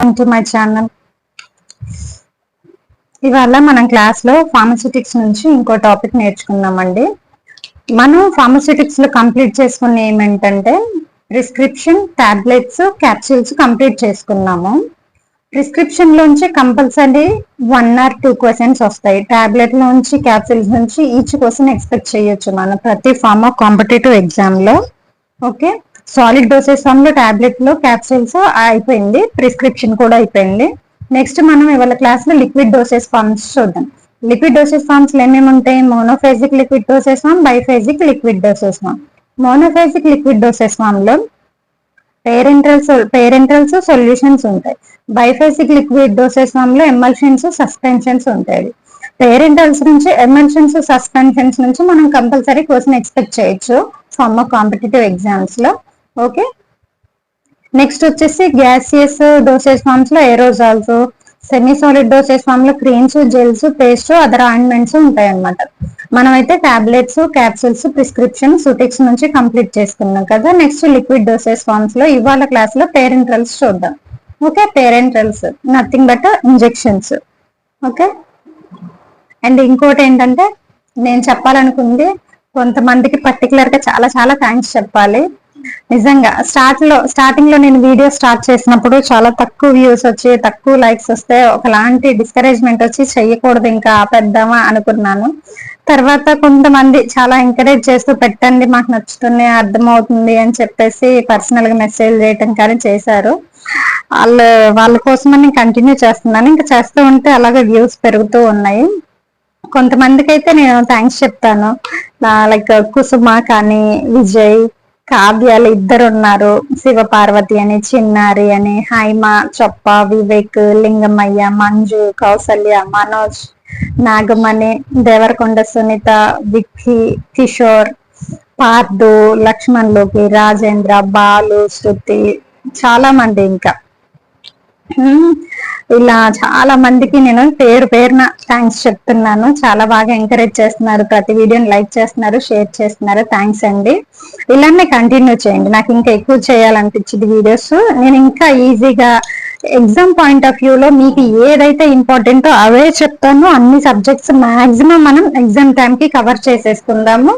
Welcome to my channel. ఇవాళ మనం class లో ఫార్మస్యూటిక్స్ నుంచి ఇంకో టాపిక్ నేర్చుకున్నామండి. మనం ఫార్మస్యూటిక్స్ లో కంప్లీట్ చేసుకున్న ఏమేంటంటే ప్రిస్క్రిప్షన్, టాబ్లెట్స్, క్యాప్సూల్స్ కంప్లీట్ చేసుకున్నాము. ప్రిస్క్రిప్షన్ లోంచి కంపల్సరీ 1 or 2 క్వశ్చన్స్ వస్తాయి. టాబ్లెట్ నుంచి, క్యాప్సూల్స్ నుంచి ఈచ్ క్వశ్చన్ ఎక్స్పెక్ట్ చేయొచ్చు మనం ప్రతి ఫార్మ్ ఆఫ్ కాంపిటేటివ్ ఎగ్జామ్ లో. ఓకే, సాలిడ్ డోసెస్ ఫామ్ లో, టాబ్లెట్ లో, క్యాప్సూల్స్ అయిపోయింది, ప్రిస్క్రిప్షన్ కూడా అయిపోయింది. నెక్స్ట్ మనం ఇవాళ క్లాస్ లో లిక్విడ్ డోసెస్ ఫార్మ్స్ చూద్దాం. లిక్విడ్ డోసెస్ ఫార్మ్స్ లో ఏమేమి ఉంటాయి? Monophasic liquid doses form, biphasic liquid doses form. Monophasic liquid doses form లో పేరెంట్రల్స్ సొల్యూషన్స్ ఉంటాయి. బైఫేజిక్ లిక్విడ్ డోసెస్ ఫార్మ్ లో ఎమల్షన్స్, సస్పెన్షన్స్ ఉంటాయి. పేరెంటల్స్ నుంచి, ఎమల్షన్స్, సస్పెన్షన్స్ నుంచి మనం కంపల్సరీ క్వశ్చన్ ఎక్స్పెక్ట్ చేయొచ్చు ఫార్మ్ ఆఫ్ కాంపిటేటివ్ ఎగ్జామ్స్ లో. ఓకే, నెక్స్ట్ వచ్చేసి గ్యాసియస్ డోసేజ్ ఫార్మ్స్ లో aerosols, semi solid dosage form లో creams, gels, paste, other ointments ఉంటాయి అన్నమాట. మనమైతే టాబ్లెట్స్, క్యాప్సూల్స్, ప్రిస్క్రిప్షన్, సూటిక్స్ నుంచి కంప్లీట్ చేసుకున్నాం కదా. నెక్స్ట్ లిక్విడ్ డోసేజ్ ఫార్మ్స్ లో ఇవాళ క్లాస్ లో పేరెంట్రల్స్ చూద్దాం. Okay, parenterals nothing but injections. Okay, and ఇంకోటి ఏంటంటే నేను చెప్పాలనుకుంది, కొంతమందికి పర్టికులర్ గా చాలా చాలా థ్యాంక్స్ చెప్పాలి. నిజంగా స్టార్టింగ్ లో నేను వీడియో స్టార్ట్ చేసినప్పుడు చాలా తక్కువ వ్యూస్ వచ్చి, తక్కువ లైక్స్ వస్తే ఒకలాంటి డిస్కరేజ్మెంట్ వచ్చి చెయ్యకూడదు ఇంకా ఆపేద్దామా అనుకున్నాను. తర్వాత కొంతమంది చాలా ఎంకరేజ్ చేస్తూ పెట్టండి, మాకు నచ్చుతున్నాయి, అర్థమవుతుంది అని చెప్పేసి పర్సనల్ గా మెసేజ్ చేయటం కానీ చేశారు. వాళ్ళ కోసమని కంటిన్యూ చేస్తున్నాను. ఇంకా చేస్తూ ఉంటే అలాగే వ్యూస్ పెరుగుతూ ఉన్నాయి. కొంతమందికి అయితే నేను థ్యాంక్స్ చెప్తాను, లైక్ కుసుమ కానీ, విజయ్, కావ్యాలు ఇద్దరు ఉన్నారు, శివ పార్వతి అని, చిన్నారి అని, హైమ, చొప్ప, వివేక్, లింగమయ్య, మంజు, కౌసల్య, మనోజ్, నాగమణి, దేవరకొండ సునీత, విక్కీ, కిషోర్, పార్దు, లక్ష్మణ్ లోకి, రాజేంద్ర, బాలు, శృతి, చాలా మంది ఇంకా ఇలా చాలా మందికి నేను పేరు పేరున థ్యాంక్స్ చెప్తున్నాను. చాలా బాగా ఎంకరేజ్ చేస్తున్నారు, ప్రతి వీడియోని లైక్ చేస్తున్నారు, షేర్ చేస్తున్నారు. థ్యాంక్స్ అండి. ఇలానే కంటిన్యూ చేయండి, నాకు ఇంకా ఎక్కువ చేయాలనిపించింది వీడియోస్. నేను ఇంకా ఈజీగా ఎగ్జామ్ పాయింట్ ఆఫ్ వ్యూ లో మీకు ఏదైతే ఇంపార్టెంటో అవే చెప్తాను. అన్ని సబ్జెక్ట్స్ మాక్సిమం మనం ఎగ్జామ్ టైం కి కవర్ చేసేసుకుందాము.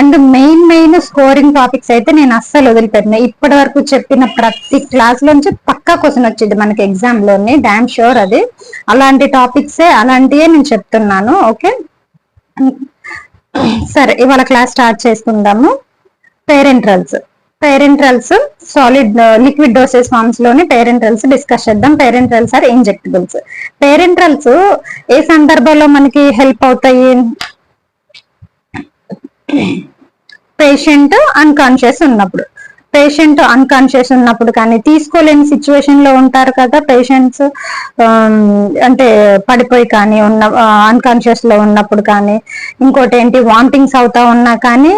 అండ్ మెయిన్ స్కోరింగ్ టాపిక్స్ అయితే నేను అస్సలు వదిలిపెట్టిన. ఇప్పటి వరకు చెప్పిన ప్రతి క్లాస్ లోంచి పక్కా క్వశ్చన్ వచ్చింది మనకి ఎగ్జామ్ లోని, డామ్ షూర్ అది. అలాంటి టాపిక్సే, అలాంటివే నేను చెప్తున్నాను. ఓకే, సరే ఇవాళ క్లాస్ స్టార్ట్ చేసుకుందాము. పేరెంట్రల్స్ సాలిడ్ లిక్విడ్ డోసెస్ ఫార్మ్స్ లోని పేరెంట్రల్స్ డిస్కస్ చేద్దాం. పేరెంట్రల్స్ ఆర్ ఇంజెక్టబుల్స్. పేరెంట్రల్స్ ఏ సందర్భంలో మనకి హెల్ప్ అవుతాయి? పేషెంట్ అన్కాన్షియస్ ఉన్నప్పుడు కానీ, తీసుకోలేని సిచ్యువేషన్ లో ఉంటారు కదా పేషెంట్స్, అంటే పడిపోయి కానీ అన్కాన్షియస్ లో ఉన్నప్పుడు కానీ, ఇంకోటి ఏంటి వామిటింగ్స్ అవుతా ఉన్నా కానీ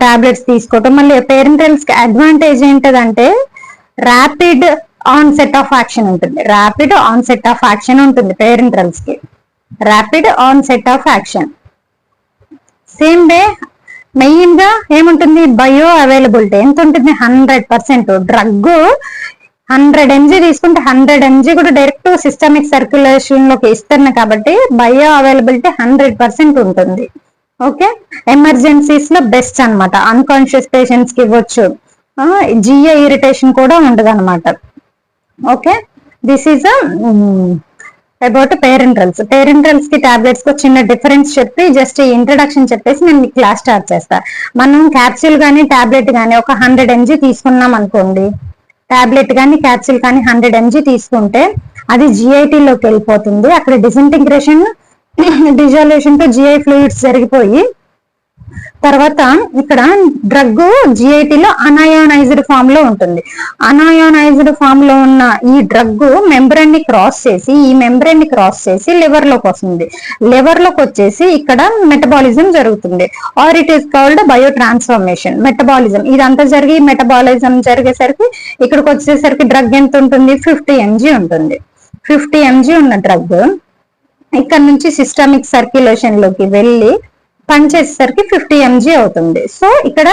టాబ్లెట్స్ తీసుకోవటం. మళ్ళీ పేరెంట్రల్స్ కి అడ్వాంటేజ్ ఏంటంటే ర్యాపిడ్ ఆన్సెట్ ఆఫ్ యాక్షన్ ఉంటుంది పేరెంట్రల్స్ కి. Rapid onset of action. Same day main గా ఏముంటుంది? బయో అవైలబిలిటీ ఎంత ఉంటుంది? 100%. డ్రగ్ 100 mg తీసుకుంటే 100 mg కూడా డైరెక్ట్ సిస్టమిక్ సర్క్యులేషన్ లోకి ఇస్తున్నాయి కాబట్టి బయో అవైలబిలిటీ 100% ఉంటుంది. ఓకే, ఎమర్జెన్సీస్ లో బెస్ట్ అన్నమాట. అన్కాన్షియస్ పేషెంట్స్ కి ఇవ్వచ్చు. జిఏ ఇరిటేషన్ కూడా ఉండదు అనమాట. ఓకే, దిస్ ఈజ్ అబౌట్ పేరెంట్రల్స్ కి టాబ్లెట్స్ కి చిన్న డిఫరెన్స్ చెప్పి జస్ట్ ఇంట్రడక్షన్ చెప్పేసి నేను మీకు క్లాస్ స్టార్ట్ చేస్తా. మనం క్యాప్సూల్ గానీ టాబ్లెట్ గానీ ఒక 100 mg తీసుకున్నాం అనుకోండి, టాబ్లెట్ కానీ క్యాప్సూల్ కానీ 100 mg తీసుకుంటే అది జిఐటీ లోకి వెళ్ళిపోతుంది. అక్కడ డిజాల్యూషన్ తో జిఐ ఫ్లూయిడ్స్ జరిగిపోయి తర్వాత ఇక్కడ డ్రగ్ జిఐటీలో అనాయోనైజ్డ్ ఫామ్ లో ఉంటుంది. అనాయోనైజ్డ్ ఫామ్ లో ఉన్న ఈ డ్రగ్ మెంబ్రెన్ ని క్రాస్ చేసి లివర్ లోకి వస్తుంది. లివర్ లోకి వచ్చేసి ఇక్కడ మెటబాలిజం జరుగుతుంది, or it is called biotransformation. Metabolism ఇదంతా జరిగి మెటబాలిజం జరిగేసరికి ఇక్కడికి వచ్చేసరికి డ్రగ్ ఎంత ఉంటుంది? 50 mg ఉంటుంది. 50 mg ఉన్న డ్రగ్ ఇక్కడ నుంచి సిస్టమిక్ సర్క్యులేషన్ లోకి వెళ్ళి పనిచేసేసరికి 50 mg అవుతుంది. సో ఇక్కడ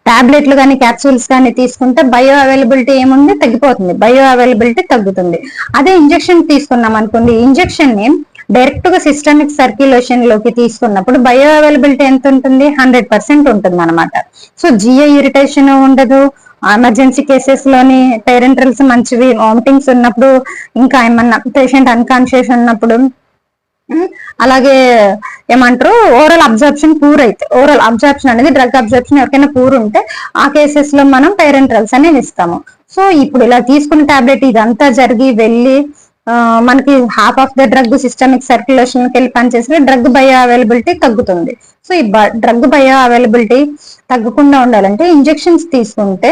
టాబ్లెట్లు కానీ క్యాప్సూల్స్ కానీ తీసుకుంటే బయో అవైలబిలిటీ ఏముంది, తగ్గిపోతుంది, బయో అవైలబిలిటీ తగ్గుతుంది. అదే ఇంజెక్షన్ తీసుకున్నాం అనుకోండి, ఇంజెక్షన్ ని డైరెక్ట్ గా సిస్టమిక్ సర్క్యులేషన్ లోకి తీసుకున్నప్పుడు బయో అవైలబిలిటీ ఎంత ఉంటుంది, 100% ఉంటుంది అనమాట. సో జిఐ ఇరిటేషన్ ఉండదు. ఎమర్జెన్సీ కేసెస్ లోని పేరెంటల్స్ మంచివి, వామిటింగ్స్ ఉన్నప్పుడు, ఇంకా ఏమన్నా పేషెంట్ అన్కాన్షియస్ ఉన్నప్పుడు, అలాగే ఏమంటారు ఓరల్ అబ్జర్ప్షన్ పూర్ అయితే, ఓరల్ అబ్జర్ప్షన్ అనేది డ్రగ్ అబ్జర్ప్షన్ ఎవరికైనా పూర్ ఉంటే ఆ కేసెస్ లో మనం పేరెంట్రల్స్ అనేది ఇస్తాము. సో ఇప్పుడు ఇలా తీసుకున్న టాబ్లెట్ ఇదంతా జరిగి వెళ్ళి మనకి half of the drug systemic circulation కి వెళ్ళి పనిచేసిన డ్రగ్ బయో అవైలబిలిటీ తగ్గుతుంది. సో ఈ డ్రగ్ బయో అవైలబిలిటీ తగ్గకుండా ఉండాలంటే ఇంజెక్షన్స్ తీసుకుంటే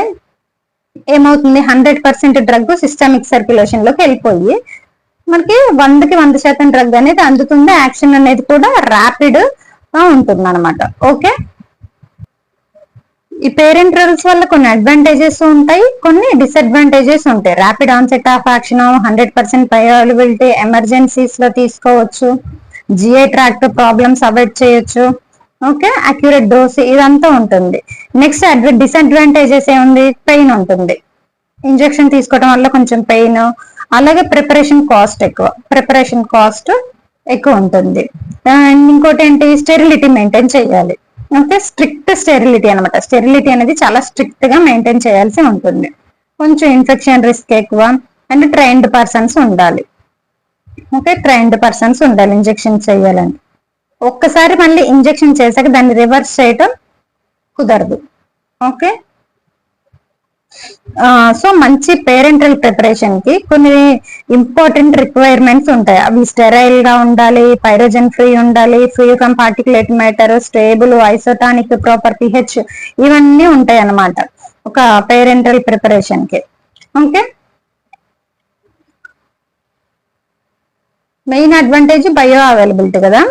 ఏమవుతుంది, 100% డ్రగ్ సిస్టమిక్ సర్క్యులేషన్ లోకి వెళ్ళిపోయి మనకి 100కి 100% డ్రగ్ అనేది అందుతుంది. యాక్షన్ అనేది కూడా ర్యాపిడ్ గా ఉంటుంది అనమాట. ఓకే, ఈ పేరెంట్రల్స్ వల్ల కొన్ని అడ్వాంటేజెస్ ఉంటాయి, కొన్ని డిసడ్వాంటేజెస్ ఉంటాయి. Rapid onset of action, 100% bioavailability, emergencies లో తీసుకోవచ్చు, జిఐ ట్రాక్ట్ ప్రాబ్లమ్స్ అవాయిడ్ చేయొచ్చు. ఓకే, అక్యురేట్ డోస్ ఇదంతా ఉంటుంది. నెక్స్ట్ డిసడ్వాంటేజెస్ ఏముంది, పెయిన్ ఉంటుంది. ఇంజెక్షన్ తీసుకోవడం వల్ల కొంచెం పెయిన్, అలాగే ప్రిపరేషన్ కాస్ట్ ఎక్కువ ఉంటుంది. ఇంకోటి ఏంటి, స్టెరిలిటీ మెయింటైన్ చేయాలి. ఓకే, స్ట్రిక్ట్ స్టెరిలిటీ అనమాట. స్టెరిలిటీ అనేది చాలా స్ట్రిక్ట్ గా మెయింటైన్ చేయాల్సి ఉంటుంది. కొంచెం ఇన్ఫెక్షన్ రిస్క్ ఎక్కువ అండ్ ట్రైన్డ్ పర్సన్స్ ఉండాలి. ఓకే, ట్రైన్డ్ పర్సన్స్ ఉండాలి ఇంజెక్షన్ చేయాలని. ఒక్కసారి మళ్ళీ ఇంజెక్షన్ చేశాక దాన్ని రివర్స్ చేయటం కుదరదు. ఓకే, సో మంచి పేరెంటల్ ప్రిపరేషన్ కి కొన్ని ఇంపార్టెంట్ రిక్వైర్మెంట్స్ ఉంటాయి. అవి స్టెరైల్ గా ఉండాలి, పైరోజన్ ఫ్రీ ఉండాలి, free from particulate matter, stable, isotonic, proper pH, ఇవన్నీ ఉంటాయి అన్నమాట ఒక పేరెంటల్ ప్రిపరేషన్ కి. Okay, main advantage bio availability కదా.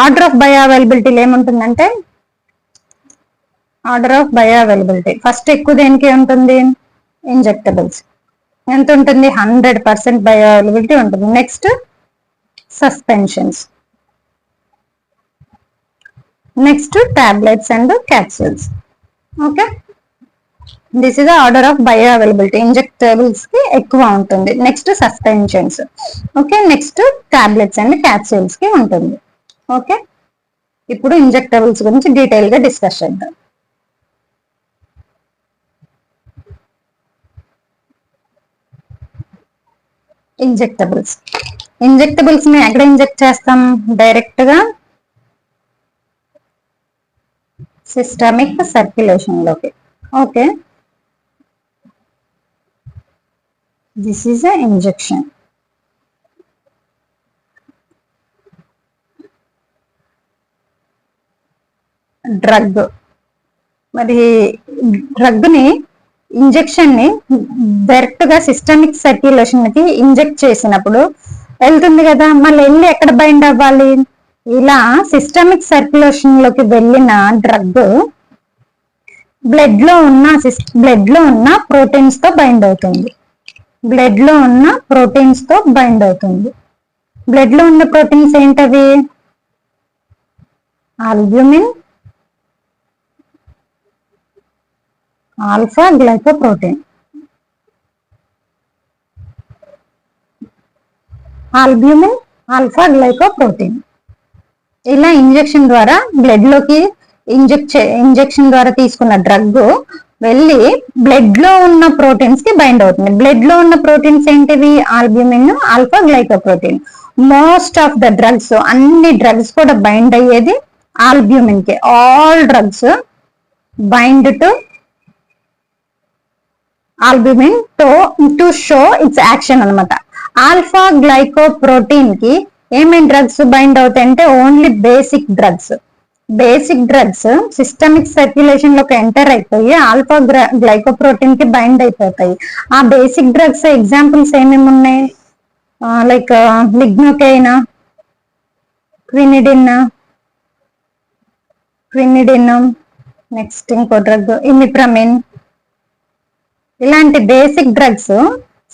ఆర్డర్ ఆఫ్ బయో అవైలబిలిటీలో ఏముంటుందంటే, order of bio availability first ఎక్కువ దేనికి ఉంటుంది, ఇంజెక్టబుల్స్ ఎంత ఉంటుంది, 100% బయో అవైలబిలిటీ ఉంటుంది. Next suspensions, next tablets and capsules. Okay, this is the order of bio availability. Injectables కి ఎక్కువ ఉంటుంది, next suspensions, okay, next tablets and capsules కి ఉంటుంది. ఓకే, ఇప్పుడు ఇంజెక్టబుల్స్ గురించి డీటెయిల్ గా డిస్కస్ చేద్దాం. ఇంజెక్టబుల్స్ ని ఎక్కడ ఇంజెక్ట్ చేస్తాం, డైరెక్ట్ గా సిస్టమిక్ సర్క్యులేషన్ లోకి. Okay, this is a injection. Drug, మరి డ్రగ్ ని ఇంజెక్షన్ ని డైరెక్ట్ గా సిస్టమిక్ సర్క్యులేషన్ కి ఇంజెక్ట్ చేసినప్పుడు వెళ్తుంది కదా, మళ్ళీ వెళ్ళి ఎక్కడ బైండ్ అవ్వాలి, ఇలా సిస్టమిక్ సర్క్యులేషన్ లోకి వెళ్ళిన డ్రగ్ బ్లడ్ లో ఉన్న ప్రోటీన్స్ తో బైండ్ అవుతుంది. బ్లడ్ లో ఉన్న ప్రోటీన్స్ ఏంటవి, albumin, alpha glycoprotein. Albumin, alpha glycoprotein ఇలా ఇంజెక్షన్ ద్వారా బ్లడ్ లోకి ఇంజెక్షన్ ద్వారా తీసుకున్న డ్రగ్ వెళ్ళి బ్లడ్ లో ఉన్న ప్రోటీన్స్ కి బైండ్ అవుతుంది. బ్లడ్ లో ఉన్న ప్రోటీన్స్ ఏంటివి, albumin, alpha glycoprotein. Most of the drugs, అన్ని డ్రగ్స్ కూడా బైండ్ అయ్యేది ఆల్బ్యూమిన్ కి. All drugs bind to albumin to show it's action అనమాట. ఆల్ఫా గ్లైకోప్రోటీన్ కి ఏమేమి డ్రగ్స్ బైండ్ అవుతాయి అంటే, only basic drugs systemic circulation లోకి ఎంటర్ అయిపోయి ఆల్ఫా గ్లైకోప్రోటీన్ కి బైండ్ అయిపోతాయి. ఆ బేసిక్ డ్రగ్స్ ఎగ్జాంపుల్స్ ఏమేమి ఉన్నాయి, లైక్ లిగ్నోకైన్, క్వినిడిన్, నెక్స్ట్ ఇంకో డ్రగ్ ఇమిప్రమిన్. ఇలాంటి బేసిక్ డ్రగ్స్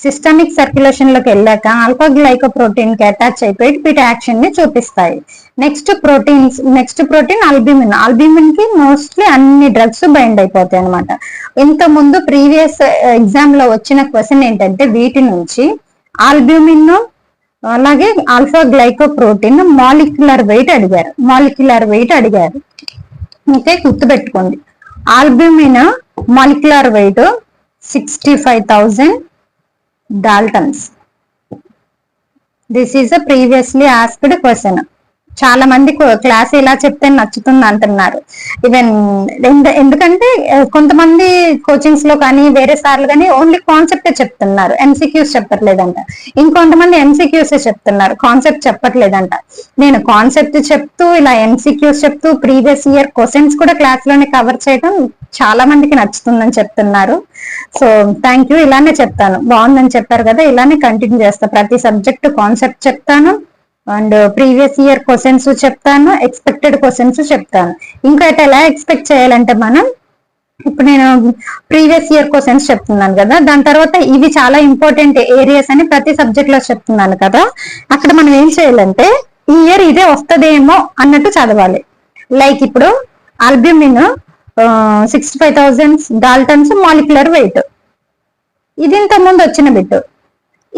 సిస్టమిక్ సర్క్యులేషన్ లోకి వెళ్ళాక ఆల్ఫా గ్లైకోప్రోటీన్ కి అటాచ్ అయిపోయి వీటి యాక్షన్ ని చూపిస్తాయి. Next protein albumin. ఆల్బ్యూమిన్ కి మోస్ట్లీ అన్ని డ్రగ్స్ బైండ్ అయిపోతాయి అనమాట. ఇంత ముందు ప్రీవియస్ ఎగ్జామ్ లో వచ్చిన క్వశ్చన్ ఏంటంటే వీటి నుంచి ఆల్బ్యూమిన్ అలాగే ఆల్ఫా గ్లైకోప్రోటీన్ మాలిక్యులర్ వెయిట్ అడిగారు. ఓకే, గుర్తుపెట్టుకోండి. Albumin molecular weight 65,000 Daltons. This is a previously asked question. చాలా మంది క్లాస్ ఇలా చెప్తే నచ్చుతుంది అంటున్నారు. ఈవెన్ ఎందుకంటే కొంతమంది కోచింగ్స్ లో కానీ వేరే సార్లు కానీ ఓన్లీ కాన్సెప్ట్ చెప్తున్నారు, ఎంసీక్యూస్ చెప్పట్లేదంట. ఇంకొంతమంది ఎంసీక్యూస్ చెప్తున్నారు, కాన్సెప్ట్ చెప్పట్లేదంట. నేను కాన్సెప్ట్ చెప్తూ ఇలా ఎంసీక్యూస్ చెప్తూ ప్రీవియస్ ఇయర్ క్వశ్చన్స్ కూడా క్లాస్ లోనే కవర్ చేయడం చాలా మందికి నచ్చుతుందని చెప్తున్నారు. So thank you. ఇలానే చెప్తాను, బాగుందని చెప్పారు కదా, ఇలానే కంటిన్యూ చేస్తాను. ప్రతి సబ్జెక్ట్ కాన్సెప్ట్ చెప్తాను అండ్ ప్రీవియస్ ఇయర్ క్వశ్చన్స్ చెప్తాను, ఎక్స్పెక్టెడ్ క్వశ్చన్స్ చెప్తాను. ఇంకా ఎలా ఎక్స్పెక్ట్ చేయాలంటే మనం ఇప్పుడు నేను ప్రీవియస్ ఇయర్ క్వశ్చన్స్ చెప్తున్నాను కదా, దాని తర్వాత ఇవి చాలా ఇంపార్టెంట్ ఏరియాస్ అని ప్రతి సబ్జెక్ట్ లో చెప్తున్నాను కదా, అక్కడ మనం ఏం చేయాలంటే ఈ ఇయర్ ఇదే వస్తదేమో అన్నట్టు చదవాలి. లైక్ ఇప్పుడు ఆల్బ్యూమిన్ 65,000 Daltons మాలిక్యులర్ వెయిట్, ఇది ఇంత ముందు వచ్చిన బిట్.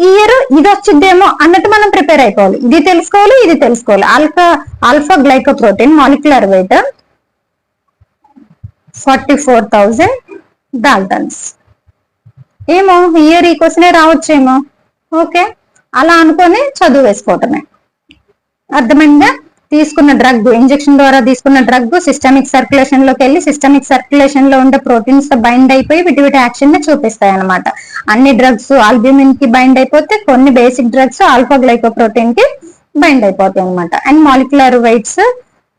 ఈ ఇయర్ ఇది వచ్చిద్దేమో అన్నట్టు మనం ప్రిపేర్ అయిపోవాలి. ఇది తెలుసుకోవాలి. Alpha glycoprotein molecular weight 44,000 Daltons. ఏమో ఇయర్ ఈ క్వశ్చనే రావచ్చేమో. ఓకే, అలా అనుకొని చదువు వేసుకోవటమే. అర్థమైందా? తీసుకున్న డ్రగ్, ఇంజెక్షన్ ద్వారా తీసుకున్న డ్రగ్ సిస్టమిక్ సర్క్యులేషన్ లోకి వెళ్ళి సిస్టమిక్ సర్క్యులేషన్ లో ఉండే ప్రోటీన్స్ తో బైండ్ అయిపోయి విటి యాక్షన్ ని చూపిస్తాయి అనమాట. అన్ని డ్రగ్స్ ఆల్బ్యూమిన్ కి బైండ్ అయిపోతే కొన్ని బేసిక్ డ్రగ్స్ ఆల్ఫా గ్లైకోప్రోటీన్ కి బైండ్ అయిపోతాయి అనమాట. And molecular weights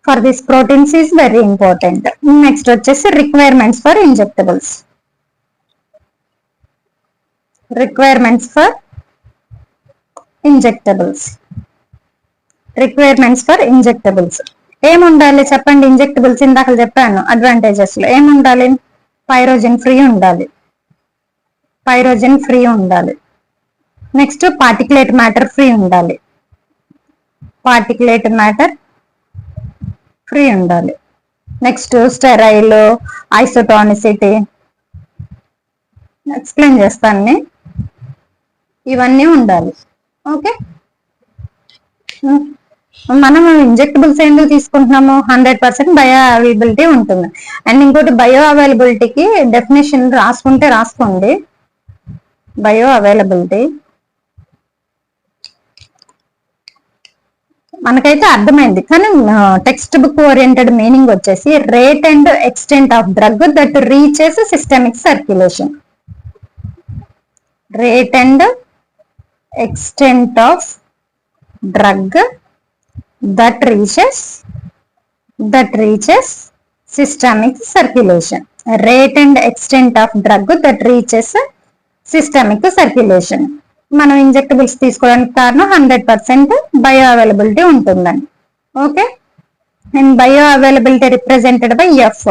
for this proteins is very important. Next వచ్చేసి requirements for injectables. Requirements for injectables ఏముండాలి చెప్పండి? ఇంజెక్టబుల్స్ ఇందాక చెప్పాను అడ్వాంటేజెస్ లో ఏముండాలి? పైరోజన్ ఫ్రీ ఉండాలి. నెక్స్ట్ పార్టికులేట్ మ్యాటర్ ఫ్రీ ఉండాలి. నెక్స్ట్ స్టెరైల్, ఐసోటానిసిటీ ఎక్స్ప్లెయిన్ చేస్తాను, ఇవన్నీ ఉండాలి. ఓకే, మనం ఇంజెక్టబుల్స్ ఎందుకు తీసుకుంటున్నాము? 100% బయో అవైలబిలిటీ ఉంటుంది. అండ్ ఇంకోటి బయో అవైలబిలిటీకి డెఫినేషన్ రాసుకోండి. బయో అవైలబిలిటీ మనకైతే అర్థమైంది, కానీ టెక్స్ట్ బుక్ ఓరియంటెడ్ మీనింగ్ వచ్చేసి rate and extent of drug that reaches systemic circulation. Rate and extent of drug that reaches systemic circulation. Rate and extent of drug that reaches systemic circulation. మనం injectables తీసుకోవడానికి కారణం 100% bio availability ఉంటుందని. Okay, and bio availability represented by F.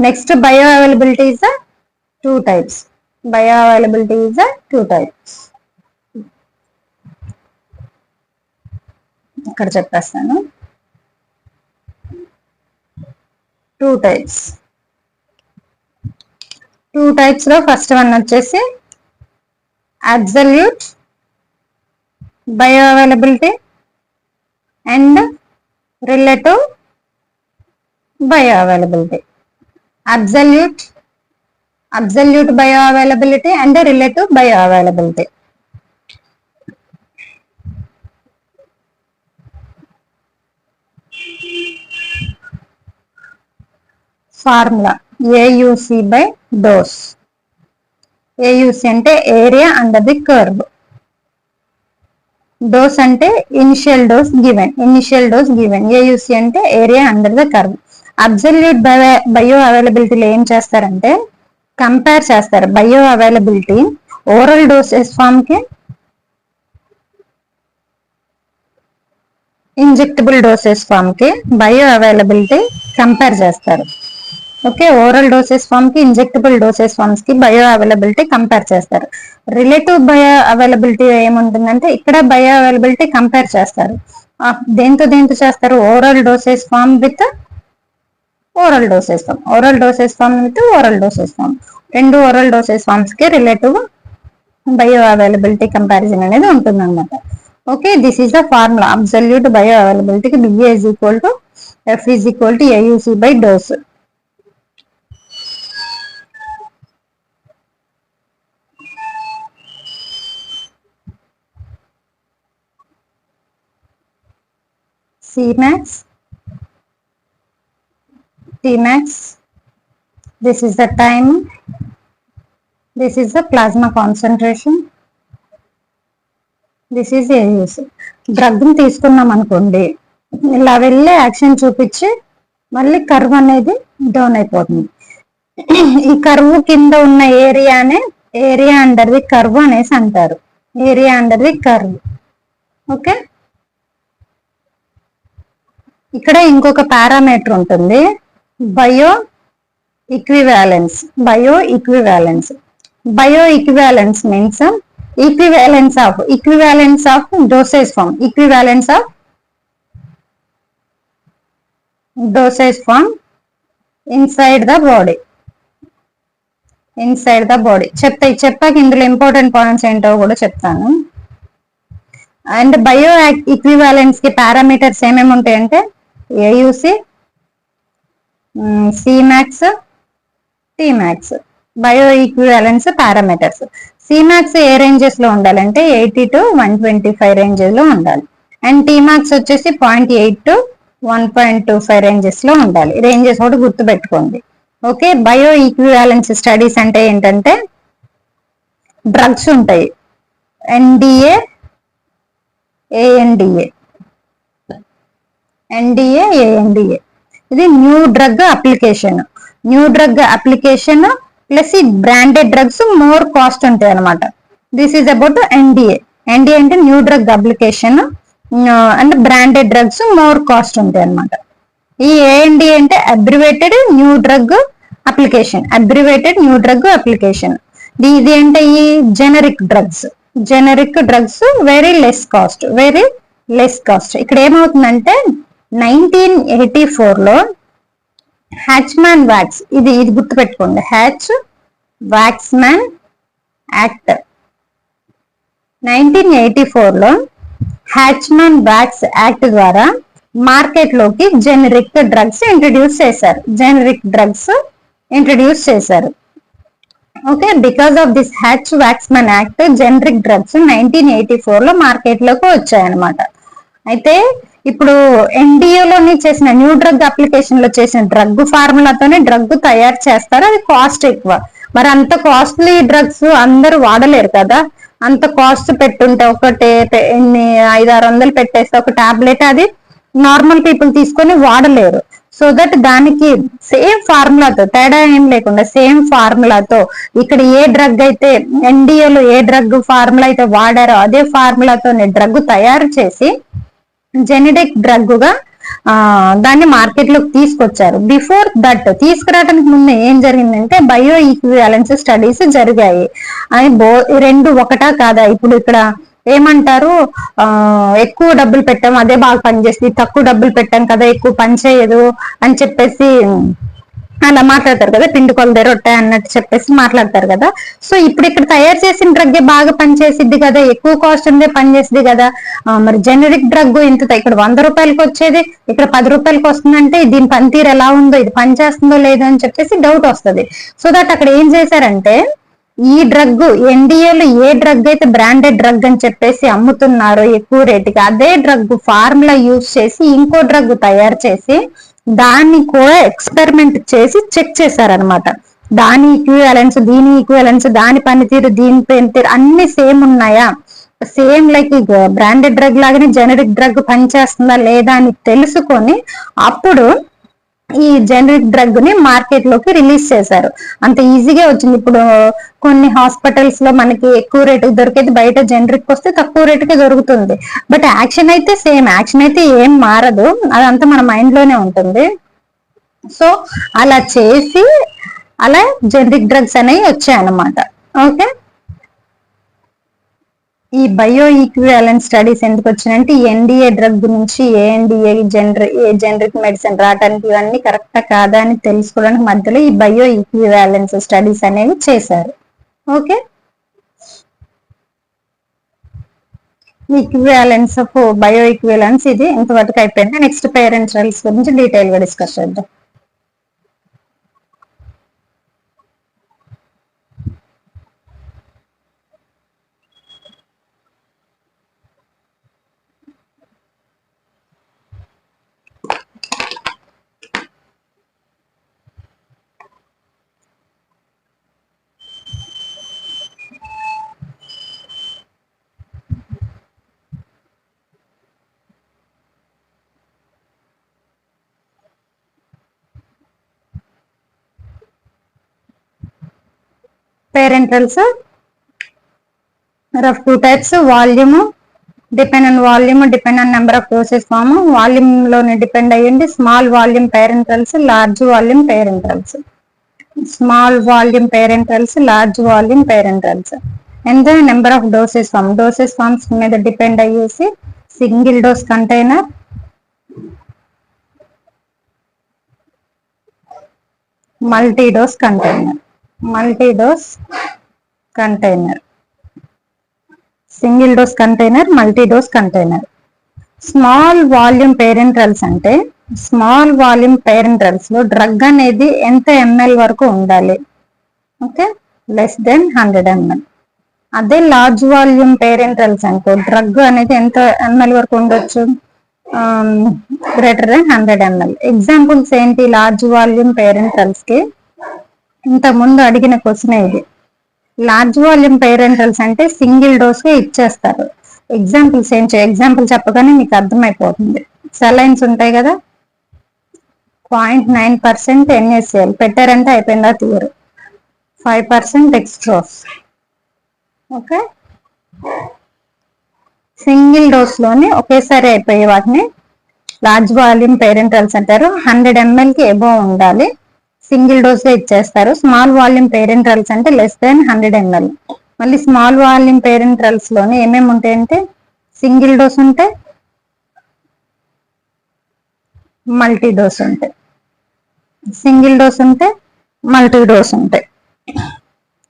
Next bio availability is 2 types. Bioavailability is 2 types. ఇక్కడ చెప్పేస్తాను. 2 types లో first one వచ్చేసి absolute bioavailability and relative bioavailability. Absolute bioavailability and relative bioavailability. Formula AUC by dose. AUC అంటే area under the curve. Dose అంటే initial dose given. AUC అంటే area under the curve. Absolute బయో అవైలబిలిటీలో ఏం చేస్తారంటే compare చేస్తారు bioavailability oral doses form కి injectable doses form కి బయో అవైలబిలిటీ కంపేర్ చేస్తారు. ఓకే, ఓరల్ డోసెస్ ఫామ్ కి ఇంజెక్టబుల్ డోసెస్ ఫామ్స్ కి బయో అవైలబిలిటీ కంపేర్ చేస్తారు. రిలేటివ్ బయో అవైలబిలిటీ ఏముంటుందంటే ఇక్కడ బయో అవైలబిలిటీ కంపేర్ చేస్తారు. దేంతో చేస్తారు? Oral doses form with oral doses form, oral doses form with oral doses form, రెండు ఓరల్ డోసెస్ ఫామ్స్ కి రిలేటివ్ బయో అవైలబిలిటీ కంపారిజన్ అనేది ఉంటుంది అనమాట. Okay, this is the formula. Absolute బయో అవైలబిలిటీకి BA is equal to F is equal to AUC by dose. Cmax, Tmax, this is the time, this is the plasma concentration, this is AUC. Drug ని తీసుకున్నాం అనుకోండి, ఇలా వెళ్ళి action చూపించి మళ్ళీ curve అనేది డౌన్ అయిపోతుంది. ఈ కర్వ్ కింద ఉన్న ఏరియానే ఏరియా అండర్ ది కర్వ్ అనేసి అంటారు, area under the curve. Okay, ఇక్కడ ఇంకొక పారామీటర్ ఉంటుంది, bioequivalence. Bioequivalence, bioequivalence means equivalence of dosage form, equivalence of dosage form inside the body, inside the body. చెప్పాక ఇందులో important points ఏంటో కూడా చెప్తాను. అండ్ బయో ఈక్వివాలెన్స్ కి parameters ఏమేమి ఉంటాయంటే AUC, Cmax, Tmax. Bioequivalence parameters. Cmax ఏ ranges లో ఉండాలంటే 80 to 125 రేంజెస్ లో ఉండాలి. అండ్ టీమాక్స్ వచ్చేసి 0.8 to 1.25 రేంజెస్ లో ఉండాలి. రేంజెస్ కూడా గుర్తు పెట్టుకోండి. ఓకే, బయో ఈక్వివాలెన్స్ స్టడీస్ అంటే ఏంటంటే డ్రగ్స్ ఉంటాయి, ఎన్డిఏ, ఏఎన్డిఏ, ఎన్డిఏ, ఏఎన్డిఏ. ఇది new drug application, new drug application plus ఈ బ్రాండెడ్ డ్రగ్స్ మోర్ కాస్ట్ ఉంటాయి అనమాట. This is about NDA. NDA అంటే new drug application and branded drugs more cost ఉంటాయి అనమాట. ఈ ఏఎన్డిఏ అంటే abbreviated new drug application, abbreviated new drug application. ఇది అంటే ఈ generic drugs, generic drugs very less cost, very less cost. ఇక్కడ ఏమవుతుందంటే 1984 లో హ్యాచ్మ్యాన్ వ్యాక్స్, ఇది గుర్తుపెట్టుకోండి, హ్యాచ్ వ్యాక్స్మ్యాన్ యాక్ట్. 1984 లో హ్యాచ్మ్యాన్ వ్యాక్స్ యాక్ట్ ద్వారా మార్కెట్ లోకి జెనరిక్ డ్రగ్స్ ఇంట్రడ్యూస్ చేశారు, జెనరిక్ డ్రగ్స్ ఇంట్రడ్యూస్ చేశారు. Okay, because of this Hatch Waxman act generic drugs 1984 లో మార్కెట్ లోకి వచ్చాయన్నమాట. అయితే ఇప్పుడు ఎన్డిఏలోని చేసిన న్యూ డ్రగ్ అప్లికేషన్ లో చేసిన డ్రగ్ ఫార్ములాతోనే డ్రగ్ తయారు చేస్తారు, అది కాస్ట్ ఎక్కువ. మరి అంత కాస్ట్లీ డ్రగ్స్ అందరూ వాడలేరు కదా, అంత కాస్ట్ పెట్టుంటే ఒకటే 500-600 పెట్టేస్తే ఒక టాబ్లెట్ అది నార్మల్ పీపుల్ తీసుకొని వాడలేరు. సో దట్ దానికి సేమ్ ఫార్ములాతో, తేడా ఏం లేకుండా సేమ్ ఫార్ములాతో ఇక్కడ ఏ డ్రగ్ అయితే ఎన్డిఏలో ఏ డ్రగ్ ఫార్ములా అయితే వాడారో అదే ఫార్ములాతోనే డ్రగ్ తయారు చేసి జెనరిక్ డ్రగ్ గా దాన్ని మార్కెట్ లోకి తీసుకొచ్చారు. బిఫోర్ దట్ తీసుకురావడానికి ముందు ఏం జరిగిందంటే బయో ఈక్వివాలెన్స్ స్టడీస్ జరిగాయి. అని రెండు ఒకటా కాదా? ఇప్పుడు ఇక్కడ ఏమంటారు, ఎక్కువ డబ్బులు పెట్టాం అదే బాగా పనిచేస్తుంది, తక్కువ డబ్బులు పెట్టాం కదా ఎక్కువ పని చేయదు అని చెప్పేసి అలా మాట్లాడతారు కదా, పిండి కొలదే రొట్టె అన్నట్టు చెప్పేసి మాట్లాడతారు కదా. సో ఇప్పుడు ఇక్కడ తయారు చేసిన డ్రగ్ బాగా పనిచేసిద్ది కదా, ఎక్కువ కాస్ట్ ఉందే పనిచేసింది కదా. మరి జెనరిక్ డ్రగ్ ఇంత ఇక్కడ 100 రూపాయలకి వచ్చేది ఇక్కడ 10 రూపాయలకి వస్తుందంటే దీని పనితీరు ఎలా ఉందో, ఇది పని చేస్తుందో లేదో అని చెప్పేసి డౌట్ వస్తుంది. సో దట్ అక్కడ ఏం చేశారంటే ఈ డ్రగ్ ఎన్డిఏలో ఏ డ్రగ్ అయితే బ్రాండెడ్ డ్రగ్ అని చెప్పేసి అమ్ముతున్నారో ఎక్కువ రేటుకి అదే డ్రగ్ ఫార్ములా యూజ్ చేసి ఇంకో డ్రగ్ తయారు చేసి దాన్ని కూడా ఎక్స్పెరిమెంట్ చేసి చెక్ చేశారనమాట. దాని ఈక్వివాలెన్స్, దీని ఈక్వివాలెన్స్, దాని పనితీరు, దీని పనితీరు అన్ని సేమ్ ఉన్నాయా, సేమ్ లైక్ బ్రాండెడ్ డ్రగ్ లాగానే జెనరిక్ డ్రగ్ పనిచేస్తుందా లేదా అని తెలుసుకొని అప్పుడు ఈ జెనరిక్ డ్రగ్ ని మార్కెట్ లోకి రిలీజ్ చేశారు. అంత ఈజీగా వచ్చింది. ఇప్పుడు కొన్ని హాస్పిటల్స్ లో మనకి ఎక్కువ రేటుకి దొరికేది బయట జెనరిక్ వస్తే తక్కువ రేటుకి దొరుకుతుంది. బట్ యాక్షన్ అయితే సేమ్, యాక్షన్ అయితే ఏం మారదు, అదంతా మన మైండ్ లోనే ఉంటుంది. సో అలా చేసి అలా జెనరిక్ డ్రగ్స్ అనేవి వచ్చాయన్నమాట. ఓకే, ఈ బయో ఈక్వివాలెంట్ స్టడీస్ ఎందుకు వచ్చినాయంటే ఈ ఎన్డీఏ డ్రగ్ నుంచి జనరిక్ మెడిసిన్ రావడానికి ఇవన్నీ కరెక్టా కాదా అని తెలుసుకోవడానికి మధ్యలో ఈ బయో ఈక్వివాలెన్స్ స్టడీస్ అనేవి చేశారు. Okay, equivalence of bioequivalence ఇది ఇంతవరకు అయిపోయింది. నెక్స్ట్ పేరెంట్స్ రైట్స్ గురించి డీటెయిల్ గా డిస్కస్ చేద్దాం. Parenterals are of two types, volume depend on volume, depend on number of doses form. Volume లోనే డిపెండ్ అయ్యింది small volume parenterals, large volume parenterals. Small volume parenterals, large volume parenterals. And the number of doses forms మీద depend అయ్యేసి single dose container, multi dose container, single dose container, multi dose container. Small volume పేరెంటల్స్ అంటే small volume పేరెంటల్స్ లో drug అనేది ఎంత ML వరకు ఉండాలి? Okay, less than 100 ml. అదే large volume పేరెంటల్స్ అంటే డ్రగ్ అనేది ఎంత ఎంఎల్ వరకు ఉండొచ్చు? Greater than 100 ml. ఎగ్జాంపుల్స్ ఏంటి లార్జ్ వాల్యూమ్ పేరెంటల్స్ కి? ఇంత ముందు అడిగిన క్వశ్చన్ ఇది. లార్జ్ వాల్యూమ్ పేరెంటల్స్ అంటే సింగిల్ డోస్ ఇచ్చేస్తారు. ఎగ్జాంపుల్ చెప్పగానే మీకు అర్థమైపోతుంది. సెలైన్స్ ఉంటాయి కదా, 0.9% NaCl పెట్టారంటే అయిపోయిందా, తీయరు. 5% డెక్స్ట్రోస్. ఓకే, సింగిల్ డోస్ లోని ఒకేసారి అయిపోయే వాటిని లార్జ్ వాల్యూమ్ పేరెంటల్స్ అంటారు. 100 ml కి ఎబోవ్ ఉండాలి, సింగిల్ డోస్ లో ఇచ్చేస్తారు. స్మాల్ వాల్యూమ్ పేరెంటల్స్ అంటే లెస్ దాన్ 100 ml. మళ్ళీ స్మాల్ వాల్యూమ్ పేరెంటల్స్ లోనే ఏమేమి ఉంటాయంటే సింగిల్ డోస్ ఉంటాయి, మల్టీ డోస్ ఉంటాయి. సింగిల్ డోస్ ఉంటే మల్టీ డోస్ ఉంటాయి.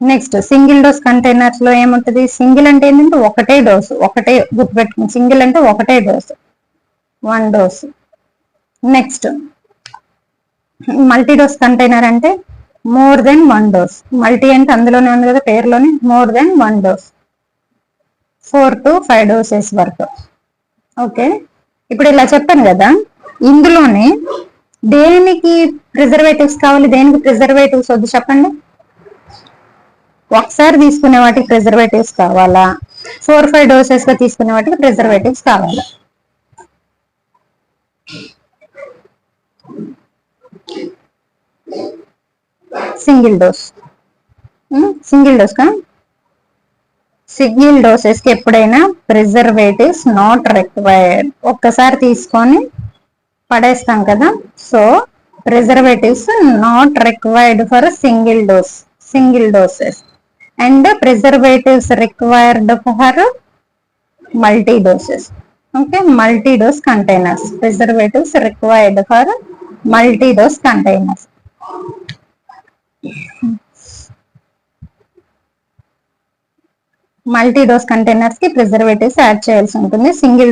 నెక్స్ట్ సింగిల్ డోస్ కంటైనర్స్ లో ఏముంటది? సింగిల్ అంటే ఏంటంటే ఒకటే డోసు, ఒకటే గుర్తుపెట్టుకుని, సింగిల్ అంటే ఒకటే dose, 1 dose. Next multi dose container అంటే మోర్ దెన్ 1 డోస్. మల్టీ అంటే అందులోనే ఉంది కదా పేరులోనే, more than 1 dose, 4 to 5 doses వరకు. ఓకే, ఇప్పుడు ఇలా చెప్పాను కదా, ఇందులోనే దేనికి ప్రిజర్వేటివ్స్ కావాలి, దేనికి ప్రిజర్వేటివ్స్ వద్దు చెప్పండి? ఒకసారి తీసుకునే వాటికి ప్రిజర్వేటివ్స్ కావాలా, 4-5 డోసెస్ గా తీసుకునే వాటికి ప్రిజర్వేటివ్స్ కావాలా? సింగిల్ డోస్ కా? సింగిల్ డోసెస్ కి ఎప్పుడైనా ప్రిజర్వేటివ్స్ నాట్ రిక్వైర్డ్. ఒక్కసారి తీసుకొని పడేస్తాం కదా, so preservatives not required for single doses. And preservatives required for multi doses. Okay, multi dose containers, preservatives required for multi dose containers. Multi dose containers కి preservatives add చేయాల్సి ఉంటుంది. Single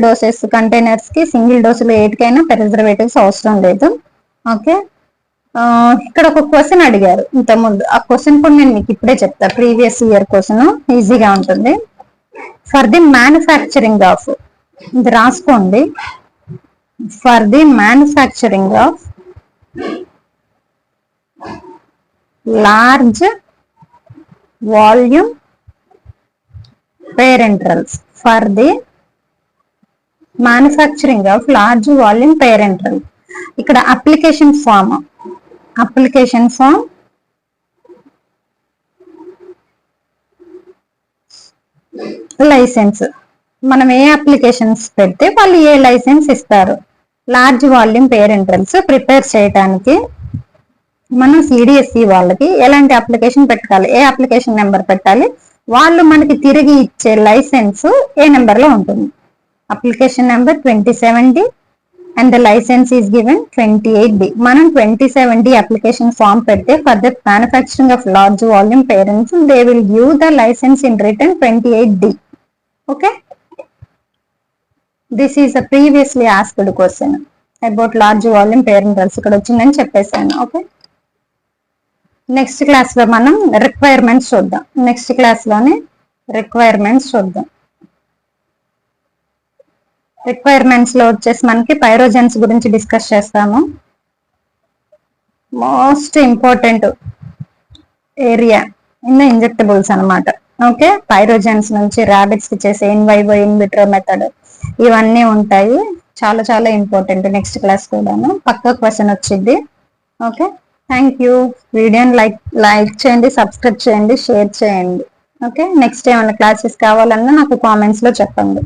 doses containers కి single డోసులు ఏటికైనా preservatives అవసరం లేదు. Okay, ఇక్కడ ఒక question అడిగారు ఇంతకుముందు, ఆ క్వశ్చన్ కూడా నేను మీకు ఇప్పుడే చెప్తా. ప్రీవియస్ ఇయర్ క్వశ్చన్ ఈజీగా ఉంటుంది. ఫర్ ది మ్యానుఫ్యాక్చరింగ్ ఆఫ్, ఇది రాసుకోండి, for the manufacturing of large volume parenterals, for the manufacturing of large volume parenteral. ఇక్కడ అప్లికేషన్ ఫామ్ లైసెన్స్, మనం ఏ అప్లికేషన్స్ పెడితే వాళ్ళు ఏ లైసెన్స్ ఇస్తారు, లార్జ్ వాల్యూమ్ పేరెంటల్స్ ప్రిపేర్ చేయడానికి మనం సిడిఎస్ఈ వాళ్ళకి ఎలాంటి అప్లికేషన్ పెట్టాలి, ఏ అప్లికేషన్ నెంబర్ పెట్టాలి, వాళ్ళు మనకి తిరిగి ఇచ్చే లైసెన్స్ ఏ నెంబర్ లో ఉంటుంది. Application number 2070 and the license is given 28D. మనం 27D application form పెడితే for the manufacturing of large volume parents they will give the license in written 28D. Okay, this is a previously asked question about large volume parentals. ఇక్కడ వచ్చిందని చెప్పేసాను. Okay, next class లో మనం requirements చూద్దాం. Next class లోనే requirements చూద్దాం. Requirements లో వచ్చేసి మనకి పైరోజన్స్ గురించి డిస్కస్ చేస్తాము. Most important area in the injectables అనమాట. ఓకే, పైరోజన్స్ నుంచి ర్యాబిట్స్ కి చేసే in vivo in vitro method ఇవన్నీ ఉంటాయి. చాలా చాలా ఇంపార్టెంట్. నెక్స్ట్ క్లాస్ కూడాను పక్క క్వశ్చన్ వచ్చింది. Okay, thank you. వీడియోని లైక్ చేయండి, సబ్స్క్రైబ్ చేయండి, షేర్ చేయండి. ఓకే, నెక్స్ట్ ఏమైనా క్లాసెస్ కావాలన్నా నాకు కామెంట్స్ లో చెప్పండి.